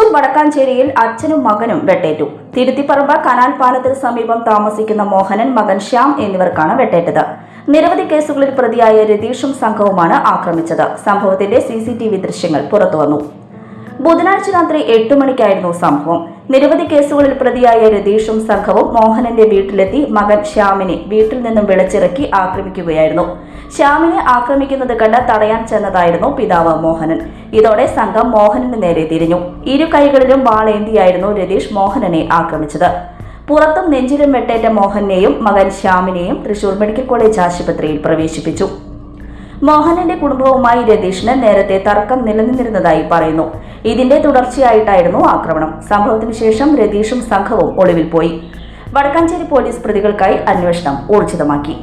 തൃശൂർ വടക്കാഞ്ചേരിയിൽ അച്ഛനും മകനും വെട്ടേറ്റു. തിരുത്തിപ്പറമ്പ് കനാൽ പാലത്തിന് സമീപം താമസിക്കുന്ന മോഹനൻ, മകൻ ശ്യാം എന്നിവർക്കാണ് വെട്ടേറ്റത്. നിരവധി കേസുകളിൽ പ്രതിയായ രതീഷും സംഘവുമാണ് ആക്രമിച്ചത്. സംഭവത്തിന്റെ CCTV ദൃശ്യങ്ങൾ പുറത്തുവന്നു. ബുധനാഴ്ച രാത്രി 8 മണിക്കായിരുന്നു സംഭവം. നിരവധി കേസുകളിൽ പ്രതിയായ രതീഷും സംഘവും മോഹനന്റെ വീട്ടിലെത്തി മകൻ ശ്യാമിനെ വീട്ടിൽ നിന്നും വിളിച്ചിറക്കി ആക്രമിക്കുകയായിരുന്നു. ശ്യാമിനെ ആക്രമിക്കുന്നത് കണ്ട് തടയാൻ ചെന്നതായിരുന്നു പിതാവ് മോഹനൻ. ഇതോടെ സംഘം മോഹനന് നേരെ തിരിഞ്ഞു. ഇരു കൈകളിലും വാളേന്തിയായിരുന്നു രതീഷ് മോഹനനെ ആക്രമിച്ചത്. പുറത്തും നെഞ്ചിലും വെട്ടേറ്റ മോഹനെയും മകൻ ശ്യാമിനെയും തൃശൂർ മെഡിക്കൽ കോളേജ് ആശുപത്രിയിൽ പ്രവേശിപ്പിച്ചു. മോഹനന്റെ കുടുംബവുമായി രതീഷിന് നേരത്തെ തർക്കം നിലനിന്നിരുന്നതായി പറയുന്നു. ഇതിന്റെ തുടർച്ചയായിട്ടായിരുന്നു ആക്രമണം. സംഭവത്തിന് ശേഷം രതീഷും സംഘവും ഒളിവിൽ പോയി. വടക്കാഞ്ചേരി പോലീസ് പ്രതികൾക്കായി അന്വേഷണം ഊർജിതമാക്കി.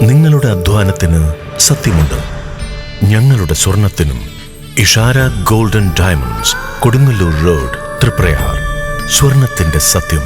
നിങ്ങളുടെ അധ്വാനത്തിന് സത്യമുണ്ട്. ഞങ്ങളുടെ സ്വർണത്തിനും. Ishara golden diamonds, Kodungallur road, Triprayar. സ്വർണത്തിന്റെ സത്യം.